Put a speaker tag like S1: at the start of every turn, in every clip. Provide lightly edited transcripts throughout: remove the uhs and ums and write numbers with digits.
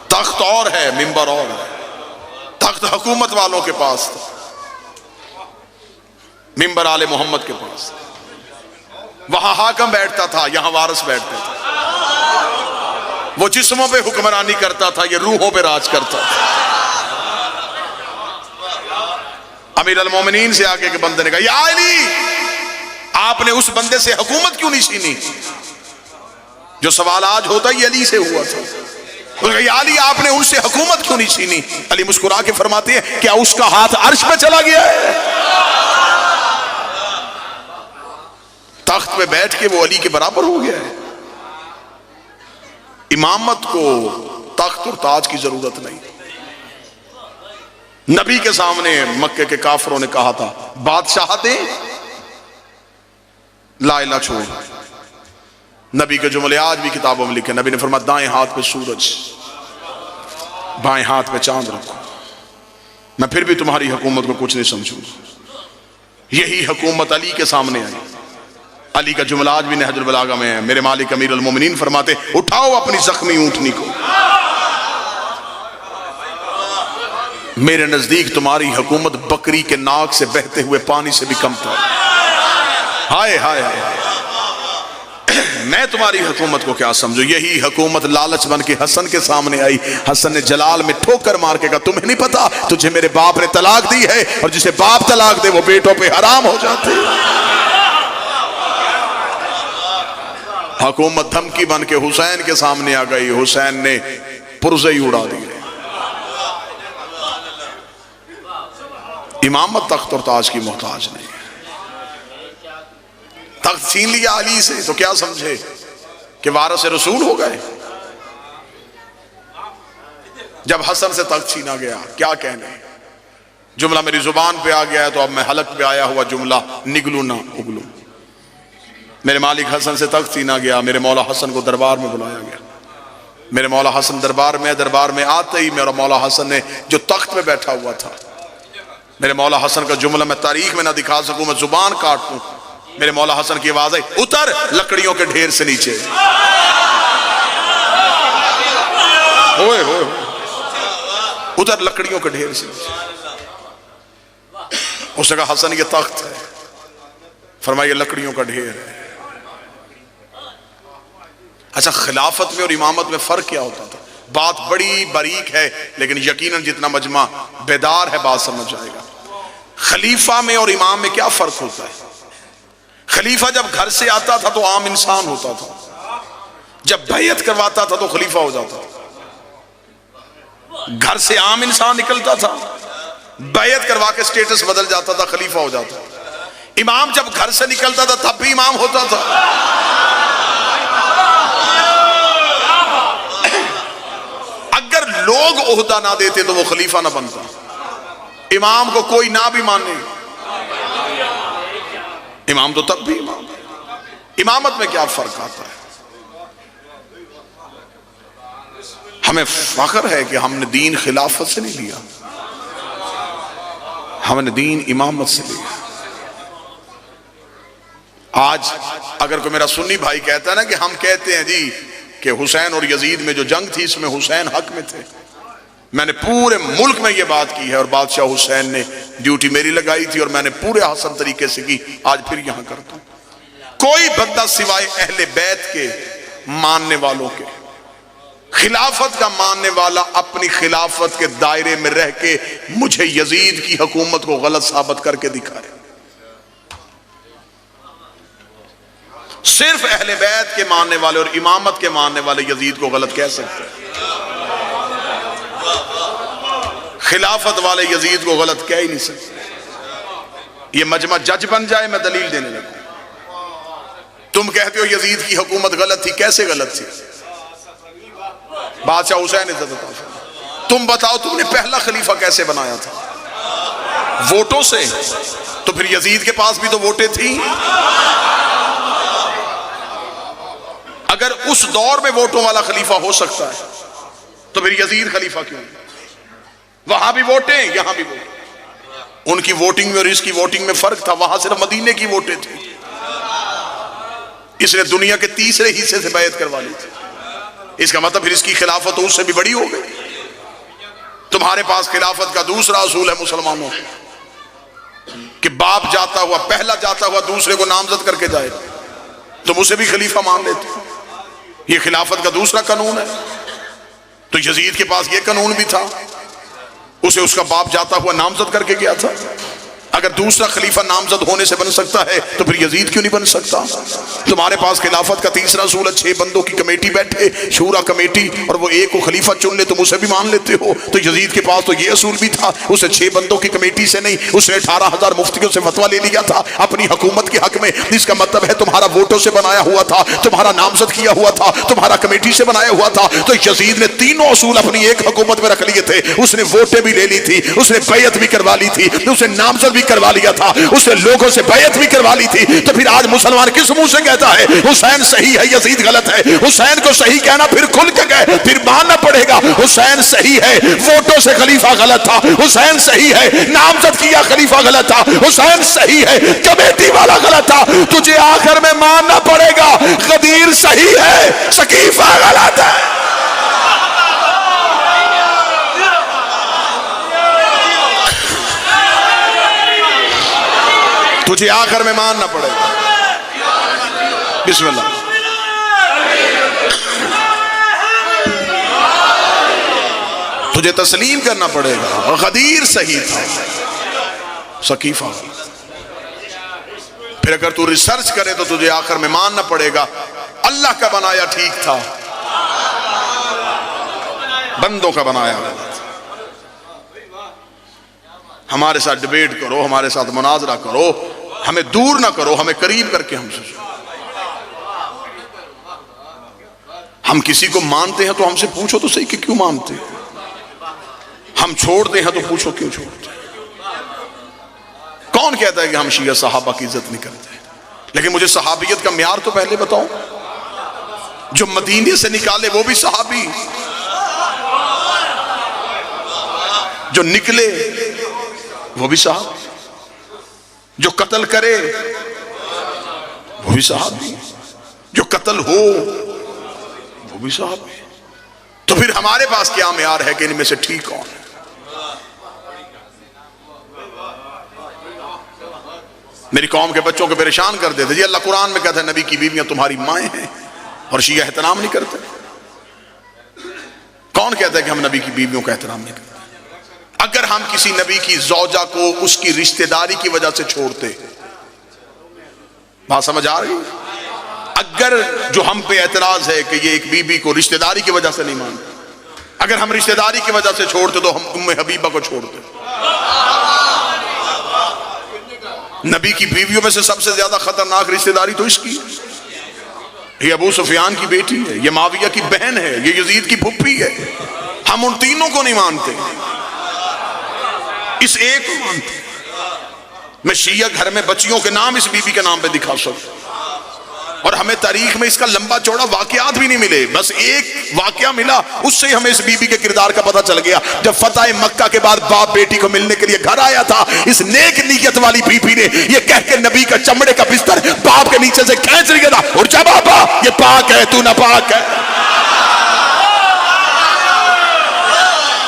S1: तख्त और है, मिंबर और है। तख्त हुकूमत वालों के पास था, मिंबर आले मोहम्मद के पास। वहां हाकम बैठता था, यहां वारिस बैठते थे। वो जिस्मों पे हुक्मरानी करता था, ये रूहों पे राज करता था। अमीर अल मोमिनीन से आगे के बंदे ने कहा, या अली, आपने उस बंदे से हुकूमत क्यों नहीं छीनी? जो सवाल आज होता ही अली से हुआ था। या अली, आपने उनसे हुकूमत क्यों नहीं छीनी? अली मुस्कुरा के फरमाते हैं, क्या उसका हाथ अर्श पे चला गया है? तख्त पे बैठ के वो अली के बराबर हो गया है। इमामत को तख्त और ताज की जरूरत नहीं। नबी के सामने मक्के के काफरों ने कहा था, बादशाहते ला इलाहा छोड़। नबी के जुमले आज भी किताबों में लिखे। नबी ने फरमाया, दाएं हाथ पे सूरज, बाएं हाथ पे चांद रखो, मैं फिर भी तुम्हारी हुकूमत को कुछ नहीं समझूंगा। यही हुकूमत अली के सामने आई। अली का जुमला आज भी नहजुल बलागा में है। मेरे मालिक अमीर अल मोमिनीन फरमाते, उठाओ अपनी जख्मी ऊंटनी को, मेरे नजदीक तुम्हारी हुकूमत बकरी के नाक से बहते हुए पानी से भी कम था। हाय हाय हाय, मैं तुम्हारी हुकूमत को क्या समझू? यही हुकूमत लालच बन के हसन के सामने आई। हसन ने जलाल में ठोकर मार के कहा, तुम्हें नहीं पता तुझे मेरे बाप ने तलाक दी है, और जिसे बाप तलाक दे वो बेटों पे हराम हो जाते। हुकूमत धमकी बन के हुसैन के सामने आ गई। हुसैन ने पुर्जे ही उड़ा दिए। इमामत तख्त और ताज की मोहताज नहीं। तख्त छीन लिया अली से तो क्या समझे कि वारिस रसूल हो गए? जब हसन से तख्त छीना गया, क्या कहने, जुमला मेरी जुबान पे आ गया है तो अब मैं हलक पे आया हुआ जुमला निगलू ना उगलू। मेरे मालिक हसन से तख्त छीना गया। मेरे मौला हसन को दरबार में बुलाया गया। मेरे मौला हसन दरबार में आते ही मेरा मौला हसन ने जो तख्त पे बैठा हुआ था, मेरे मौला हसन का जुमला मैं तारीख में ना दिखा सकूं, मैं जुबान काट दूं। मेरे मौला हसन की आवाज आई, उतर लकड़ियों के ढेर से नीचे। ओए ओए, उतर लकड़ियों के ढेर से नीचे। उसने कहा, हसन ये तख्त है। फरमाया, लकड़ियों का ढेर है। अच्छा, खिलाफत में और इमामत में फर्क क्या होता था? बात बड़ी बारीक है, लेकिन यकीनन जितना मजमा बेदार है बात समझ जाएगा। खलीफा में और इमाम में क्या फर्क होता है? खलीफा जब घर से आता था तो आम इंसान होता था, जब बैयत करवाता था तो खलीफा हो जाता था। घर से आम इंसान निकलता था, बैयत करवा के स्टेटस बदल जाता था, खलीफा हो जाता था। इमाम जब घर से निकलता था तब भी इमाम होता था। अगर लोग ओहदा ना देते तो वो खलीफा ना बनता। इमाम को कोई ना भी माने, इमाम तो तब भी इमाम है। इमामत में क्या फर्क आता है? हमें फख्र है कि हमने दीन खिलाफत से नहीं लिया, हमने दीन इमामत से लिया। आज अगर कोई मेरा सुन्नी भाई कहता है ना कि हम कहते हैं जी कि हुसैन और यजीद में जो जंग थी इसमें हुसैन हक में थे, मैंने पूरे मुल्क में ये बात की है और बादशाह हुसैन ने ड्यूटी मेरी लगाई थी और मैंने पूरे हसन तरीके से की। आज फिर यहां करता हूं, कोई बंदा सिवाय अहले बैत के मानने वालों के, खिलाफत का मानने वाला अपनी खिलाफत के दायरे में रह के मुझे यजीद की हुकूमत को गलत साबित करके दिखाए। सिर्फ अहले बैत के मानने वाले और इमामत के मानने वाले यजीद को गलत कह सकते हैं, खिलाफत वाले यजीद को गलत कह ही नहीं सकते। ये मजमा जज बन जाए मैं दलील देने लगूं। तुम कहते हो यजीद की हुकूमत गलत थी, कैसे गलत थी? बादशाह हुसैन इज्जत, तुम बताओ तुमने पहला खलीफा कैसे बनाया था? वोटों से। तो फिर यजीद के पास भी तो वोटें थी। अगर उस दौर में वोटों वाला खलीफा हो सकता है तो फिर यजीद खलीफा क्यों? वहां भी वोटें, यहां भी वोटें। उनकी वोटिंग में और इसकी वोटिंग में फर्क था। वहां सिर्फ मदीने की वोटें थी, इसने दुनिया के तीसरे हिस्से से बैयत करवा ली थी। इसका मतलब फिर इसकी खिलाफत तो उससे भी बड़ी हो गई। तुम्हारे पास खिलाफत का दूसरा असूल है मुसलमानों कि बाप जाता हुआ, पहला जाता हुआ दूसरे को नामजद करके जाए, तुम उसे भी खलीफा मान लेते हो। ये खिलाफत का दूसरा कानून है। तो यजीद के पास ये कानून भी था, उसे उसका बाप जाता हुआ नामजद करके गया था। अगर दूसरा खलीफा नामजद होने से बन सकता है तो फिर यजीद क्यों नहीं बन सकता? तुम्हारे पास खिलाफत का तीसरा असूल है, 6 बंदों की कमेटी बैठे, शूरा कमेटी, और वो एक को खलीफा चुन ले, तुम उसे भी मान लेते हो। तो यजीद के पास तो ये असूल भी था, उसे 6 बंदों की कमेटी से नहीं, उसने 18,000 मुफ्तियों से फतवा ले लिया था अपनी हुकूमत के हक में। इसका मतलब है तुम्हारा वोटों से बनाया हुआ था, तुम्हारा नामजद किया हुआ था, तुम्हारा कमेटी से बनाया हुआ था। तो यजीद ने तीनों असूल अपनी एक हुकूमत में रख लिए थे। उसने वोटें भी ले ली थी, उसने बैयत भी करवा ली थी, उसने नामजद करवा लिया था, उसने लोगों से बैयत भी करवा ली थी। तो फिर आज मुसलमान किस मुंह से कहता है हुसैन सही है यजीद गलत है? हुसैन को सही कहना फिर खुल के कहे, फिर मानना पड़ेगा हुसैन सही है, वोटों से खलीफा गलत था, हुसैन सही है, नामजद किया खलीफा गलत था, हुसैन सही है, कमेटी वाला गलत था। तुझे आखिर में मानना पड़ेगा गदीर सही है, सकीफा गलत है। तुझे आखिर में मानना पड़ेगा। बिस्मिल्लाह। तुझे तस्लीम करना पड़ेगा गदीर सही था, सकीफा। फिर अगर तू रिसर्च करे तो तुझे आखिर में मानना पड़ेगा अल्लाह का बनाया ठीक था, बंदों का बनाया गलत। हमारे साथ डिबेट करो, हमारे साथ मुनाजरा करो, हमें दूर ना करो, हमें करीब करके हमसे। हम किसी को मानते हैं तो हमसे पूछो तो सही कि क्यों मानते हैं। हम छोड़ते हैं तो पूछो क्यों छोड़ते हैं। कौन कहता है कि हम शिया सहाबा की इज्जत नहीं करते? लेकिन मुझे सहाबियत का म्यार तो पहले बताओ। जो मदीने से निकाले वो भी सहाबी, जो निकले वो भी साहब, जो कत्ल करे वो भी साहब, जो कत्ल हो वो भी साहब। तो फिर हमारे पास क्या म्यार है कि इनमें से ठीक कौन है? मेरी कौम के बच्चों को परेशान कर देते जी, अल्लाह कुरान में कहता है नबी की बीवियां तुम्हारी माएँ हैं, और शिया एहतराम नहीं करते। कौन कहता है कि हम नबी की बीवियों का एहतराम नहीं करते? अगर हम किसी नबी की जौजा को उसकी रिश्तेदारी की वजह से छोड़ते, बात समझ आ रही? अगर जो हम पे एतराज है कि ये एक बीबी को रिश्तेदारी की वजह से नहीं मानते, अगर हम रिश्तेदारी की वजह से छोड़ते तो हम उम्मे हबीबा को छोड़ते। नबी की बीवियों में से सबसे ज्यादा खतरनाक रिश्तेदारी तो इसकी, ये अबू सुफियान की बेटी है, ये माविया की बहन है, ये यजीद की फुप्पी है। हम उन तीनों को नहीं मानते, इस एक को मानते। मैं शिया घर में बच्चियों के नाम इस बीबी के नाम पे दिखा सकता, और हमें तारीख में इसका लंबा चौड़ा वाकयात भी नहीं मिले, बस एक वाकया मिला, उससे हमें इस बीबी के किरदार का पता चल गया। जब फतेह मक्का के बाद बाप बेटी को मिलने के लिए घर आया था, इस नेक नीयत वाली बीबी ने ये कह के नबी का चमड़े का बिस्तर बाप के नीचे से खींच लिया था, और जा बाबा ये पाक है, तू नापाक है।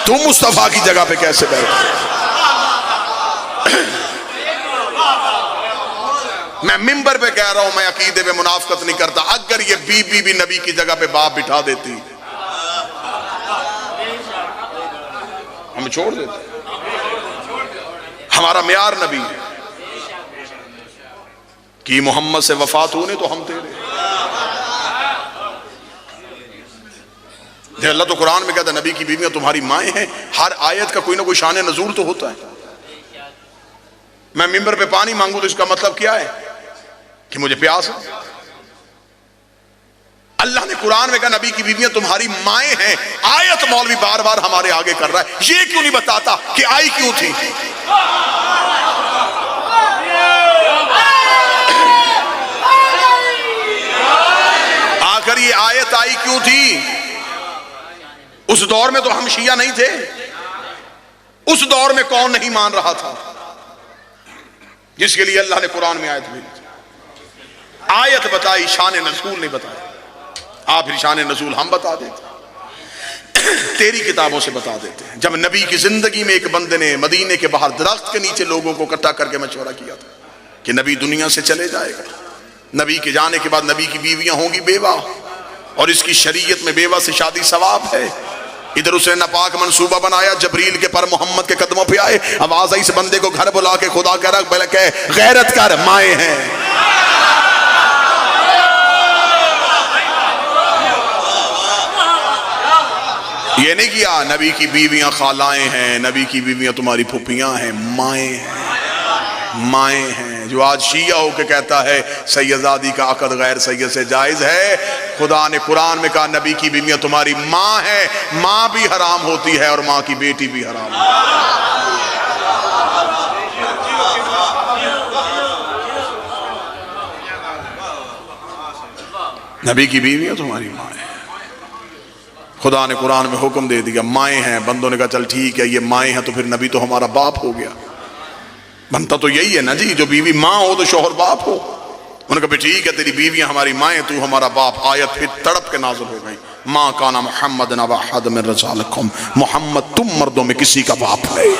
S1: तुम मुस्तफा की जगह पे कैसे बैठे? मैं मिंबर पे कह रहा हूं, मैं अकीदे पे मुनाफकत नहीं करता। अगर ये बीबी भी नबी की जगह पे बाप बिठा देती, हम छोड़ देते। हमारा म्यार नबी है कि मोहम्मद से वफात होने तो हम तेरे। अल्लाह तो कुरान में कहता है नबी की बीवियां तुम्हारी माएँ हैं। हर आयत का कोई ना कोई शान नजूल तो होता है। मैं मिंबर पे पानी मांगू तो इसका मतलब क्या है कि मुझे प्यास है। अल्लाह ने कुरान में कहा नबी की बीवियां तुम्हारी माएँ हैं। आयत मौलवी बार बार हमारे आगे कर रहा है, ये क्यों नहीं बताता कि आई क्यों थी? आखिर ये आयत आई क्यों थी? उस दौर में तो हम शिया नहीं थे। उस दौर में कौन नहीं मान रहा था जिसके लिए अल्लाह ने कुरान में आयत भेजी? आयत बताई, शान नज़ूल नहीं बताया। आप फिर शान नज़ूल हम बता देते, तेरी किताबों से बता देते हैं। जब नबी की जिंदगी में एक बंदे ने मदीने के बाहर दरख्त के नीचे लोगों को इकट्ठा करके मशवरा किया था कि नबी दुनिया से चले जाएगा, नबी के जाने के बाद नबी की बीवियां होंगी बेवा, और इसकी शरीयत में बेवा से शादी सवाब है। इधर उसने नापाक मंसूबा बनाया, जबरील के पर मोहम्मद के कदमों पे आए, आवाज आई इस बंदे को घर बुला के खुदा कह रहा गैरत कर, माए हैं। ये नहीं किया नबी की बीवियां खालाएं हैं, नबी की बीवियां तुम्हारी फुफियां हैं, माए हैं, माए हैं। जो आज शिया होके कहता है सैयदादी का अकद गैर सैयद से जायज है, खुदा ने कुरान में कहा नबी की बीवियां तुम्हारी माँ है, माँ भी हराम होती है और माँ की बेटी भी हराम है। नबी की बीवियां तुम्हारी माँ है। खुदा ने कुरान में हुक्म दे दिया माएँ हैं। बंदों ने कहा चल ठीक है ये माएँ हैं तो फिर नबी तो हमारा बाप हो गया। बनता तो यही है ना जी, जो बीवी माँ हो तो शोहर बाप हो। उन्होंने कहा ठीक है तेरी बीवियां हमारी माएँ, तू हमारा बाप। आयत फिर तड़प के नाज़िल हो गई, माँ काना मोहम्मद नबा हद में रजालकुम, मोहम्मद तुम मर्दों में किसी का बाप नहीं।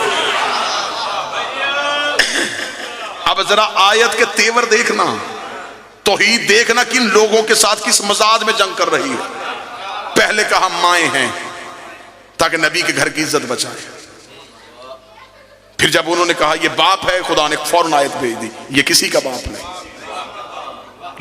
S1: अब जरा आयत के तेवर देखना, तौहीद देखना किन लोगों के साथ किस मजाज में जंग कर रही है। पहले कहा माएँ हैं ताकि नबी के घर की इज्जत बचाए, फिर जब उन्होंने कहा ये बाप है, खुदा ने फौरन आयत भेज दी ये किसी का बाप नहीं।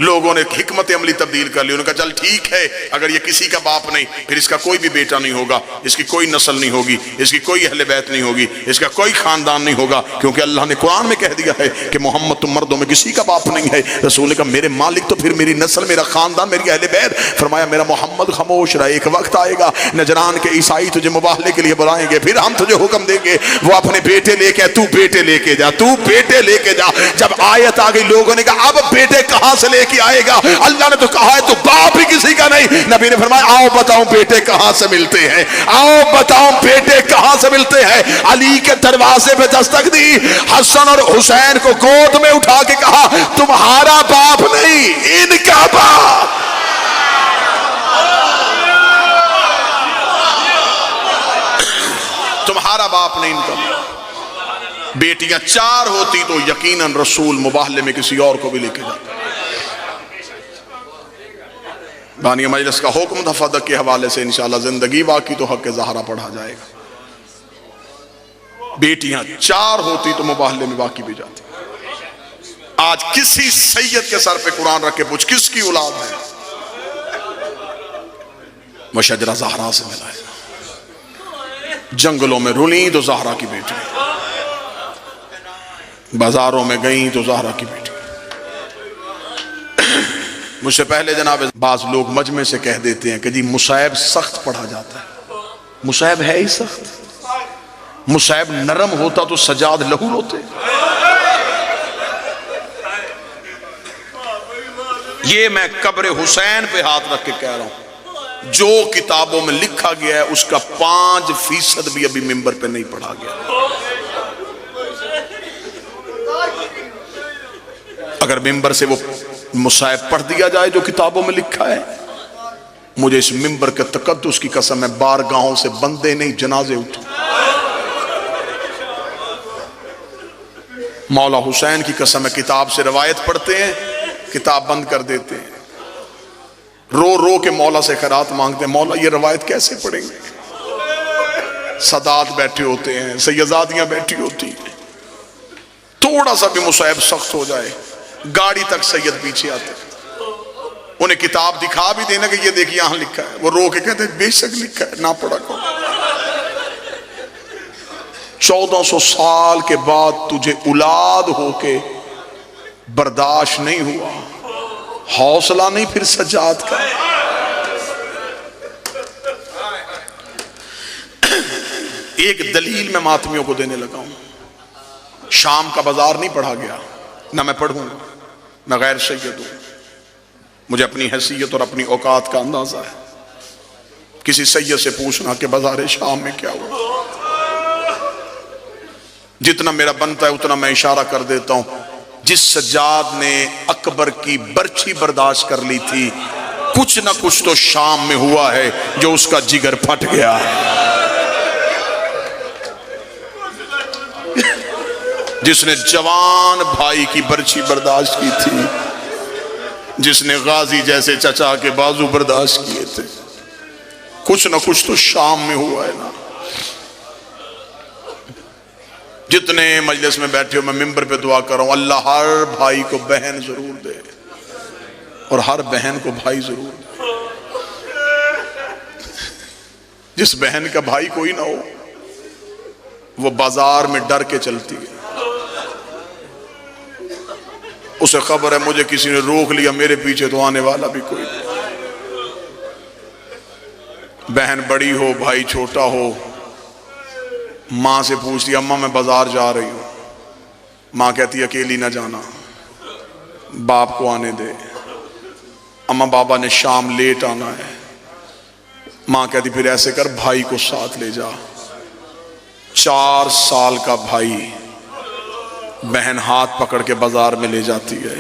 S1: लोगों ने हिकमत अमली तब्दील कर ली, उन्होंने कहा चल ठीक है अगर ये किसी का बाप नहीं फिर इसका कोई भी बेटा नहीं होगा, इसकी कोई नस्ल नहीं होगी, इसकी कोई अहले बैत नहीं होगी, इसका कोई खानदान नहीं होगा, क्योंकि अल्लाह ने कुरान में कह दिया है कि मोहम्मद तुम मर्दों में किसी का बाप नहीं है। रसूल ने कहा मेरे मालिक तो फिर मेरी नस्ल, मेरा खानदान, मेरी अहले बैत। फरमाया मेरा मोहम्मद खामोश रहा, एक वक्त आएगा नजरान के ईसाई तुझे मुबाहले के लिए बुलाएंगे, फिर हम तुझे हुक्म देंगे वो अपने बेटे लेके, तू बेटे लेके जा, तू बेटे लेके जा। जब आयत आ गई लोगों ने कहा अब बेटे कहां से लेके आएगा, अल्लाह ने तो कहा है तो बाप ही किसी का नहीं। नबी ने फरमाया आओ बताओ बेटे कहां से मिलते हैं, आओ बताओ बेटे कहां से मिलते हैं। अली के दरवाजे पे दस्तक दी, हसन और हुसैन को गोद में उठा के कहा तुम्हारा बाप नहीं इनका बाप। तुम्हारा बाप नहीं इनका बाप। बेटियां 4 होती तो यकीनन रसूल मुबाहले में किसी और को भी लेके जाता। बानी मजलिस का हुक्म था फदक के हवाले से इंशाअल्लाह जिंदगी बाकी तो हक ज़हरा पढ़ा जाएगा। बेटियां 4 होती तो मुबाहले में बाकी भी जाती। आज किसी सैयद के सर पे कुरान रख के पूछ किसकी औलाद है, वो शजरा ज़हरा से मिला है। जंगलों में रुली तो ज़हरा की बेटी, बाजारों में गई तो ज़हरा की बेटी। मुझसे पहले जनाब बाज लोग मजमे से कह देते हैं कि जी मुसाइब सख्त पढ़ा जाता है। मुसाइब है ही सख्त, मुसाइब नरम होता तो सजाद लहू होते। ये मैं कब्र हुसैन पे हाथ रख के कह रहा हूं, जो किताबों में लिखा गया है उसका 5% भी अभी मिंबर पे नहीं पढ़ा गया। अगर मिंबर से वो मुसाइब पढ़ दिया जाए जो किताबों में लिखा है, मुझे इस मिंबर के तकद्दुस की कसम है बारगाहों से बंदे नहीं जनाजे उठे। मौला हुसैन की कसम है किताब से रवायत पढ़ते हैं, किताब बंद कर देते हैं, रो रो के मौला से खैरात मांगते हैं, मौला ये रवायत कैसे पढ़ेंगे। सदात बैठे होते हैं, सैयदादियां बैठी होती हैं, थोड़ा सा भी मुसाइब सख्त हो जाए गाड़ी तक सैयद पीछे आते, उन्हें किताब दिखा भी देना कि ये देखिए यहां लिखा है, वो रो के कहते हैं बेशक लिखा है ना पढ़ा करो। 1400 साल के बाद तुझे औलाद होके बर्दाश्त नहीं हुआ, हौसला नहीं फिर सज्जाद का। एक दलील मैं मातमियों को देने लगा हूं। शाम का बाजार नहीं पढ़ा गया, ना मैं पढ़ूंगा, मैं गैर सैयद हूं, मुझे अपनी हैसियत और अपनी औकात का अंदाजा है। किसी सैयद से पूछना कि बाजार शाम में क्या हुआ, जितना मेरा बनता है उतना मैं इशारा कर देता हूं। जिस सज्जाद ने अकबर की बर्छी बर्दाश्त कर ली थी, कुछ ना कुछ तो शाम में हुआ है जो उसका जिगर फट गया। जिसने जवान भाई की बर्छी बर्दाश्त की थी, जिसने गाजी जैसे चचा के बाजू बर्दाश्त किए थे, कुछ ना कुछ तो शाम में हुआ है ना। जितने मजलिस में बैठे हो, मैं मिंबर पे दुआ कर रहा हूं, अल्लाह हर भाई को बहन जरूर दे और हर बहन को भाई जरूर दे। जिस बहन का भाई कोई ना हो, वो बाजार में डर के चलती है। उसे खबर है मुझे किसी ने रोक लिया, मेरे पीछे तो आने वाला भी कोई नहीं। बहन बड़ी हो, भाई छोटा हो, माँ से पूछती अम्मा मैं बाजार जा रही हूं। माँ कहती अकेली ना जाना, बाप को आने दे। अम्मा बाबा ने शाम लेट आना है। माँ कहती फिर ऐसे कर भाई को साथ ले जा। 4 साल का भाई बहन हाथ पकड़ के बाजार में ले जाती है।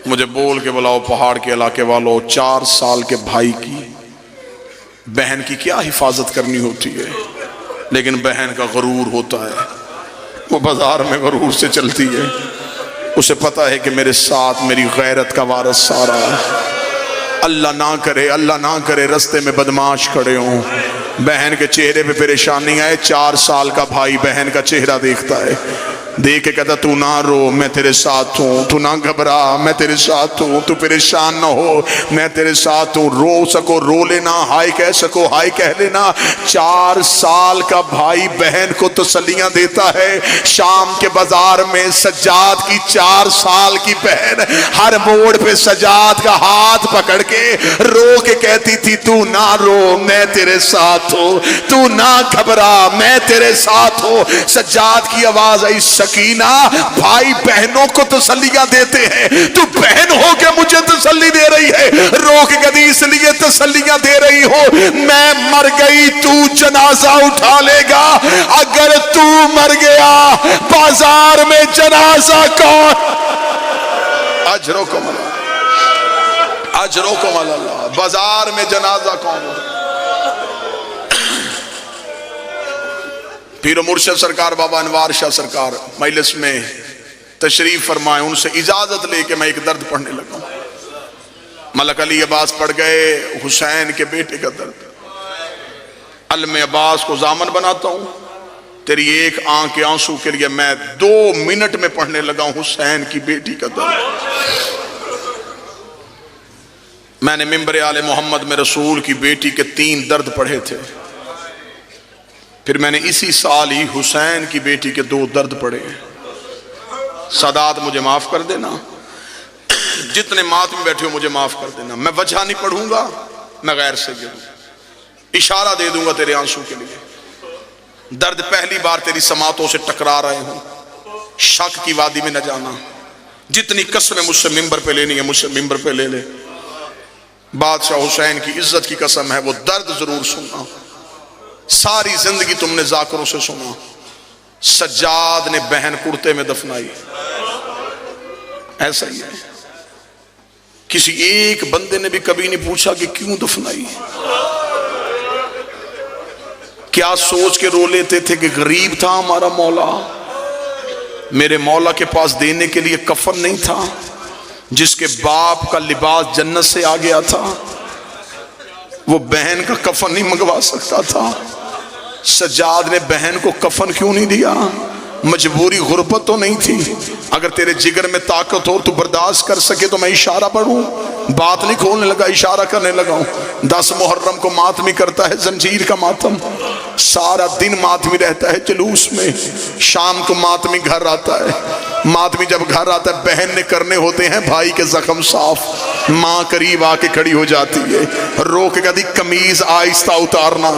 S1: मुझे बोल के बुलाओ पहाड़ के इलाके वालों, 4 साल के भाई की बहन की क्या हिफाजत करनी होती है, लेकिन बहन का गरूर होता है, वो बाजार में गरूर से चलती है। उसे पता है कि मेरे साथ मेरी गैरत का वारस सारा है। अल्लाह ना करे रास्ते में बदमाश खड़े हों, बहन के चेहरे पे परेशानी आए। 4 साल का भाई बहन का चेहरा देखता है, देख के कहता तू ना रो मैं तेरे साथ हूँ, तू ना घबरा मैं तेरे साथ हूँ, तू परेशान ना हो मैं तेरे साथ हूँ। रो सको रो लेना, हाय कह सको हाय कह लेना। 4 साल का भाई बहन को तसल्लियां देता है। शाम के बाजार में सज्जाद की 4 साल की बहन हर मोड़ पे सज्जाद का हाथ पकड़ के रो के कहती थी तू ना रो मैं तेरे साथ हूँ, तू ना घबरा मैं तेरे साथ हूँ। सज्जाद की आवाज आई सकीना, भाई बहनों को तसल्लियां देते हैं, तू बहन हो के मुझे तसल्ली दे रही है। रोक गदी इसलिए तसल्लियां दे रही हो, मैं मर गई तू जनाजा उठा लेगा, अगर तू मर गया बाजार में जनाजा कौन? अजरो को अल्लाह, बाजार में जनाजा कौन? पीर मुर्शिद सरकार बाबा अनवार शाह सरकार मजलिस में तशरीफ फरमाए, उनसे इजाजत लेके मैं एक दर्द पढ़ने लगा। मलक अली अब्बास पढ़ गए हुसैन के बेटे का दर्द। अलम अब्बास को जामन बनाता हूं, तेरी एक आंख के आंसू के लिए मैं 2 मिनट में पढ़ने लगा हूं हुसैन की बेटी का दर्द। मैंने मिंबर आले मोहम्मद में रसूल की बेटी के 3 दर्द पढ़े थे। फिर मैंने इसी साल ही हुसैन की बेटी के 2 दर्द पढ़े। सादात मुझे माफ कर देना, जितने मातमी बैठे हो मुझे माफ कर देना। मैं वजह नहीं पढ़ूंगा, मैं गैर से इशारा दे दूंगा तेरे आंसू के लिए। दर्द पहली बार तेरी समातों से टकरा रहे हो, शक की वादी में न जाना। जितनी कसमें मुझसे मिंबर पे लेनी है मुझसे मिंबर पे ले ले। बादशाह हुसैन की इज्जत की कसम है, वो दर्द जरूर सुनना। सारी जिंदगी तुमने जाकरों से सुना, सज्जाद ने बहन कुर्ते में दफनाई, ऐसा ही है। किसी एक बंदे ने भी कभी नहीं पूछा कि क्यों दफनाई। क्या सोच के रो लेते थे कि गरीब था हमारा मौला, मेरे मौला के पास देने के लिए कफन नहीं था, जिसके बाप का लिबास जन्नत से आ गया था वो बहन का कफन नहीं मंगवा सकता था। सज्जाद ने बहन को कफन क्यों नहीं दिया? मजबूरी गुर्बत तो नहीं थी। अगर तेरे जिगर में ताकत हो, तू बर्दाश्त कर सके तो मैं इशारा पढ़ूं। बात नहीं खोलने लगा, इशारा करने लगा हूं। 10 मुहर्रम को मातमी करता है जंजीर का मातम, सारा दिन मातमी रहता है जुलूस में। शाम को मातमी घर आता है। मातमी जब घर आता है, बहन ने करने होते हैं भाई के जख्म साफ। माँ करीब आके खड़ी हो जाती है, रोक कहती कमीज आहिस्ता उतारना,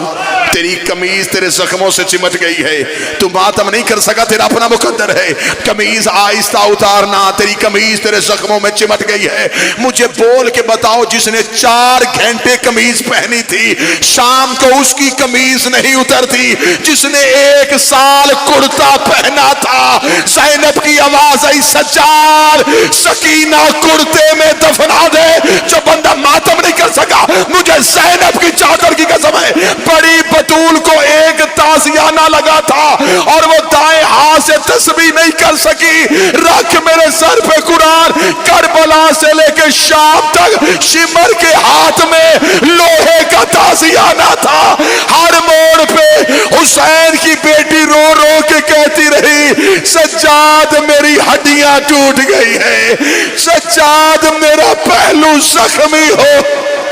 S1: तेरी कमीज तेरे जख्मों से चिमट गई है, तू मातम नहीं कर सका, तेरा अपना मुकद्दर है। कमीज आहिस्ता उतारना, तेरी कमीज तेरे जख्मों में चिमट गई है। मुझे बोल के बताओ, जिसने 4 घंटे कमीज पहनी थी, शाम को उसकी कमीज नहीं पुत्र थी जिसने 1 साल कुर्ता पहना था। ज़ैनब की आवाज आई, सज्जाद सकीना कुर्ते में दफना दे। जो बंदा मातम नहीं कर सका, मुझे ज़ैनब की चादर की कसम है, बड़ी बतूल को एक ताजियाना लगा था और वो दाएं हाथ से तस्बीह नहीं कर सकी। रख मेरे सर पे कुरान। करबला से लेके शाम तक शिमर के हाथ में लोहे का ताजियाना था। हर मोड़ पे हुसैन की बेटी रो रो के कहती रही, सज्जाद मेरी हड्डियां टूट गई है, सज्जाद मेरा पहलू जख्मी हो।